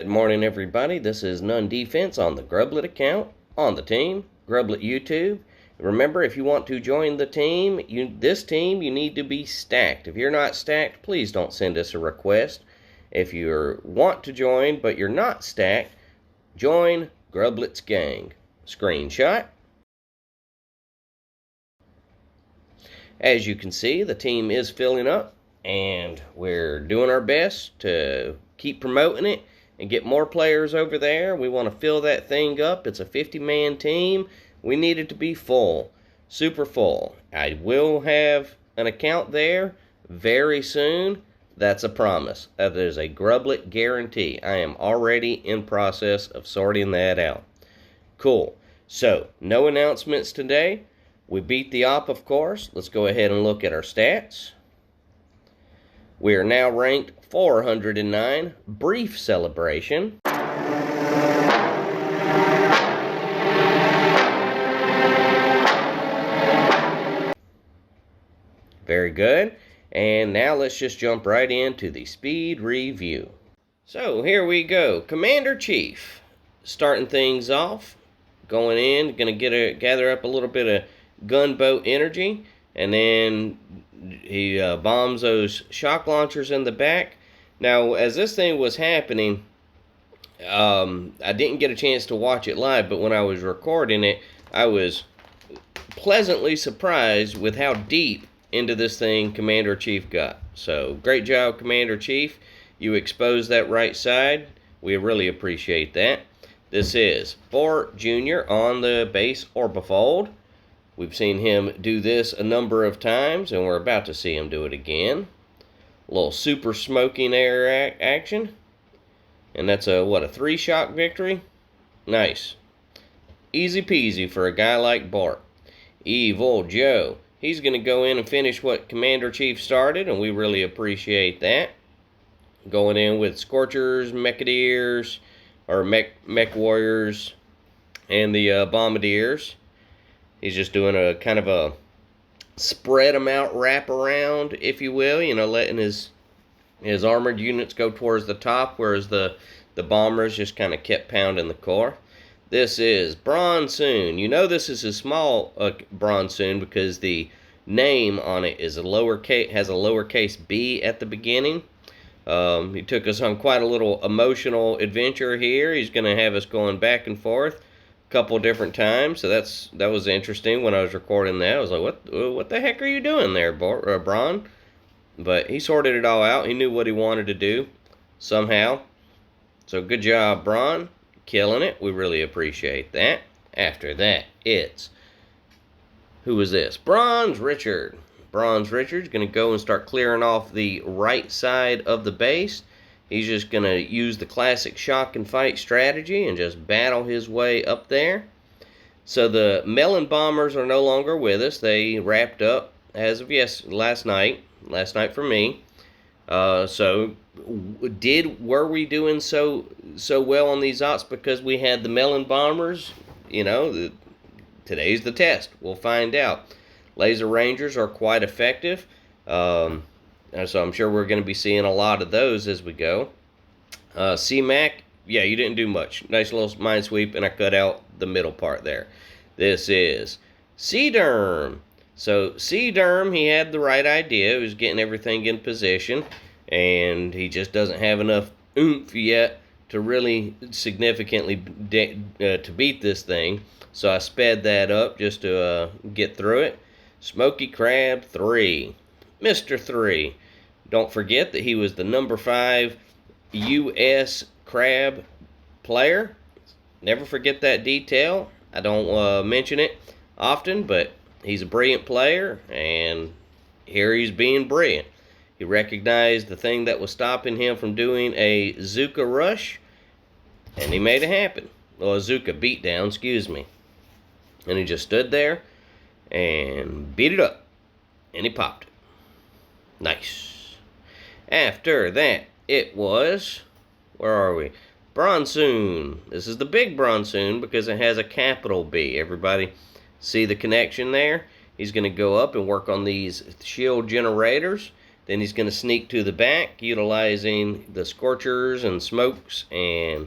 Good morning, everybody. This is None Defense on the Grublett account, on the team, Grublett YouTube. Remember, if you want to join the team, this team, you need to be stacked. If you're not stacked, please don't send us a request. If you want to join, but you're not stacked, join Grublett's gang. Screenshot. As you can see, the team is filling up, and we're doing our best to keep promoting it and get more players over there. We want to fill that thing up. It's a 50-man team. We need it to be full, super full. I will have an account there very soon. That's a promise. That is a Grublett guarantee. I am already in process of sorting that out. Cool. So, no announcements today. We beat the op, of course. Let's go ahead and look at our stats. We are now ranked 409. Brief celebration. Very good. And now let's just jump right into the speed review. So here we go. Commander-Chief. Starting things off. Going in. Going to gather up a little bit of gunboat energy. And then he bombs those shock launchers in the back. Now, as this thing was happening, I didn't get a chance to watch it live, but when I was recording it, I was pleasantly surprised with how deep into this thing Commander-Chief got. So, great job, Commander-Chief. You exposed that right side. We really appreciate that. This is Fort Jr. on the base Orbifold. We've seen him do this a number of times, and we're about to see him do it again. A little super smoking air action. And that's a 3-shock victory? Nice. Easy peasy for a guy like Bart. Evil Joe. He's going to go in and finish what Commander-Chief started, and we really appreciate that. Going in with Scorchers, Mechadiers, or Mech Warriors, and the Bombardiers. He's just doing a kind of a spread them out wrap around, if you will, letting his armored units go towards the top, whereas the bombers just kind of kept pounding the core. This is Bronsoon. This is a small Bronsoon because the name on it is has a lowercase b at the beginning. He took us on quite a little emotional adventure here. He's going to have us going back and forth couple different times, so that was interesting. When I was recording that, I was like, what the heck are you doing there, Bron? But he sorted it all out. He knew what he wanted to do somehow. So good job, Bron. Killing it. We really appreciate that. After that, who is this? Bronze Richard. Bronze Richard's going to go and start clearing off the right side of the base. He's just going to use the classic shock and fight strategy and just battle his way up there. So the Melon Bombers are no longer with us. They wrapped up as of last night for me. So were we doing so well on these ops because we had the Melon Bombers? Today's the test. We'll find out. Laser Rangers are quite effective. So I'm sure we're going to be seeing a lot of those as we go. C-Mac, yeah, you didn't do much. Nice little minesweep, and I cut out the middle part there. This is C-Derm. So C-Derm, he had the right idea. He was getting everything in position, and he just doesn't have enough oomph yet to really significantly to beat this thing. So I sped that up just to get through it. Smoky Crab 3. Mr. 3. Don't forget that he was the number 5 U.S. crab player. Never forget that detail. I don't mention it often, but he's a brilliant player, and here he's being brilliant. He recognized the thing that was stopping him from doing a Zuka rush, and he made it happen. Well, a Zuka beatdown, excuse me. And he just stood there and beat it up, and he popped it. Nice. After that, it was, where are we? Bronsoon. This is the big Bronsoon because it has a capital B. Everybody see the connection there? He's going to go up and work on these shield generators. Then he's going to sneak to the back, utilizing the scorchers and smokes, and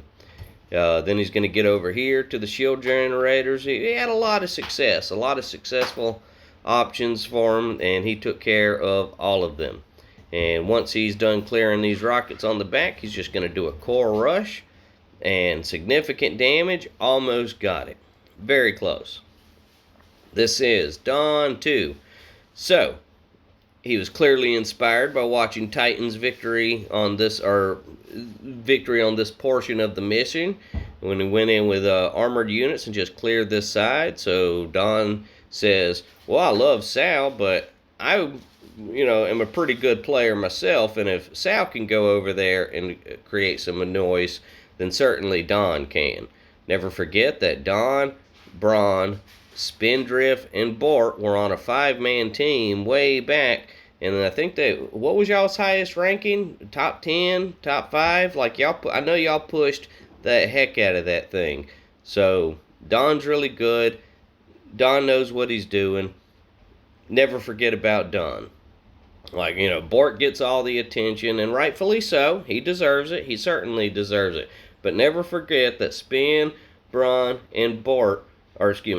then he's going to get over here to the shield generators. He had a lot of success, a lot of successful options for him, and he took care of all of them. And once he's done clearing these rockets on the back, he's just going to do a core rush, and significant damage. Almost got it. Very close. This is Dawn 2. So, he was clearly inspired by watching Titan's victory on this, portion of the mission, when he went in with armored units and just cleared this side. So Dawn says, well, I love Sal, but I am a pretty good player myself, and if Sal can go over there and create some noise, then certainly Dawn can. Never forget that Dawn, Braun, Spindrift, and Bort were on a 5-man team way back, and I think that, what was y'all's highest ranking? Top 10, top 5? Like, I know y'all pushed the heck out of that thing. So Dawn's really good. Dawn knows what he's doing. Never forget about Dawn. Like, Bort gets all the attention, and rightfully so. He deserves it. He certainly deserves it. But never forget that Spin, Braun, and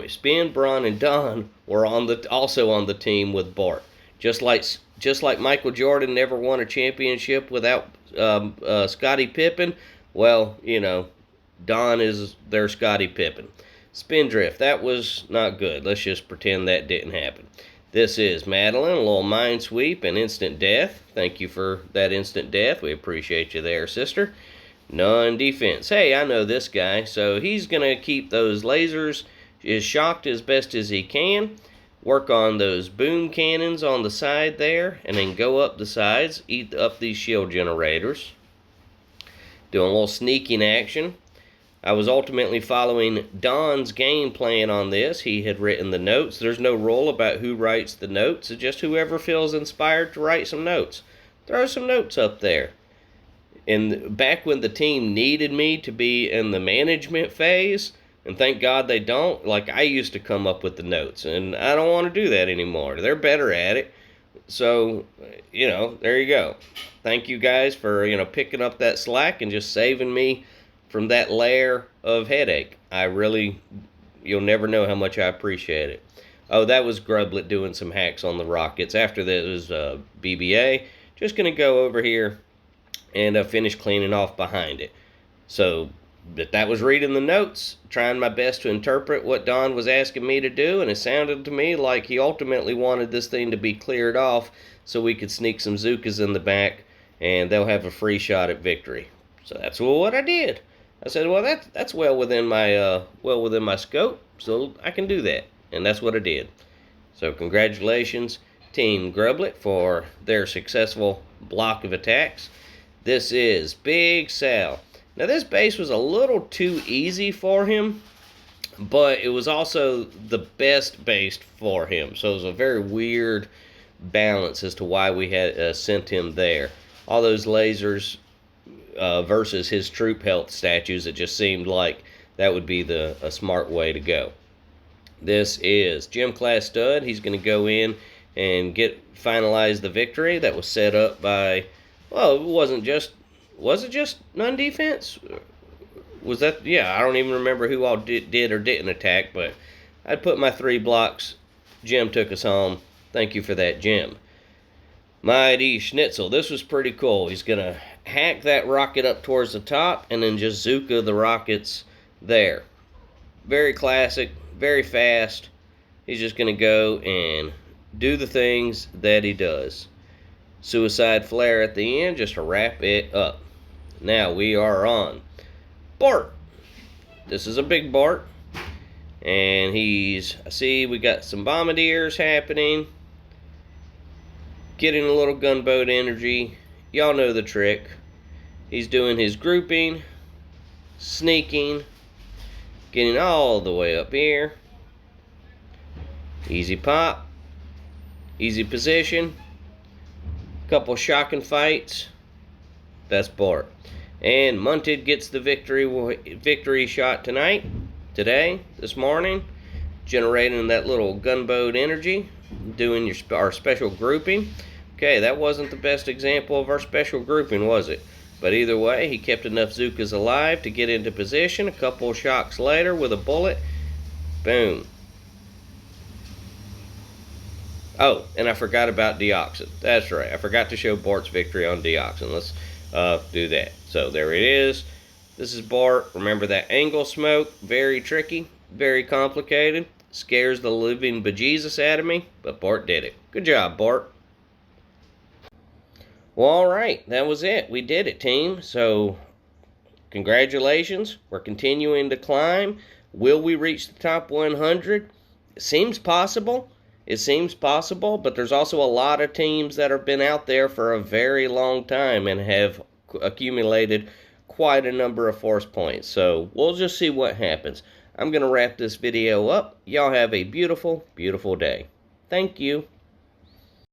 Spin, Braun, and Dawn were also on the team with Bort. Just like Michael Jordan never won a championship without Scottie Pippen. Well, Dawn is their Scottie Pippen. Spindrift, that was not good. Let's just pretend that didn't happen. This is Madeline, a little mind sweep and instant death. Thank you for that instant death. We appreciate you there, sister. None defense. Hey, I know this guy. So he's going to keep those lasers as shocked as best as he can. Work on those boom cannons on the side there. And then go up the sides. Eat up these shield generators. Doing a little sneaking action. I was ultimately following Don's game plan on this. He had written the notes. There's no rule about who writes the notes. It's just whoever feels inspired to write some notes. Throw some notes up there. And back when the team needed me to be in the management phase, and thank God they don't, like, I used to come up with the notes. And I don't want to do that anymore. They're better at it. So, there you go. Thank you guys for, picking up that slack and just saving me from that layer of headache. You'll never know how much I appreciate it. Oh, that was Grublett doing some hacks on the rockets. After that was BBA. Just going to go over here and finish cleaning off behind it. So, that was reading the notes, trying my best to interpret what Don was asking me to do, and it sounded to me like he ultimately wanted this thing to be cleared off so we could sneak some Zookas in the back, and they'll have a free shot at victory. So that's what I did. I said, well, that's well within my scope, so I can do that, and that's what I did. So congratulations, Team Grublett, for their successful block of attacks. This is Big Sal. Now, this base was a little too easy for him, but it was also the best base for him. So it was a very weird balance as to why we had sent him there. All those lasers versus his troop health statues, it just seemed like that would be a smart way to go. This is Gym Class Stud. He's going to go in and finalize the victory that was set up by, well, was it just none defense? Was that, yeah, I don't even remember who all did or didn't attack, but I put my 3 blocks. Jim took us home. Thank you for that, Jim. Mighty Schnitzel, this was pretty cool. He's going to hack that rocket up towards the top and then just Zuka the rockets there. Very classic, very fast. He's just going to go and do the things that he does. Suicide flare at the end just to wrap it up. Now we are on Bart. This is a big Bart. And I see we got some bombardiers happening. Getting a little gunboat energy. Y'all know the trick. He's doing his grouping, sneaking, getting all the way up here. Easy pop, easy position, couple shocking fights. That's Bart. And Munted gets the victory shot this morning, generating that little gunboat energy, doing our special grouping. Okay, that wasn't the best example of our special grouping, was it? But either way, he kept enough Zookas alive to get into position. A couple of shocks later with a bullet. Boom. Oh, and I forgot about Deoxin. That's right. I forgot to show Bart's victory on Deoxin. Let's do that. So there it is. This is Bart. Remember that angle smoke? Very tricky. Very complicated. Scares the living bejesus out of me. But Bart did it. Good job, Bart. Well, alright. That was it. We did it, team. So, congratulations. We're continuing to climb. Will we reach the top 100? It seems possible. It seems possible, but there's also a lot of teams that have been out there for a very long time and have accumulated quite a number of force points. So we'll just see what happens. I'm going to wrap this video up. Y'all have a beautiful, beautiful day. Thank you.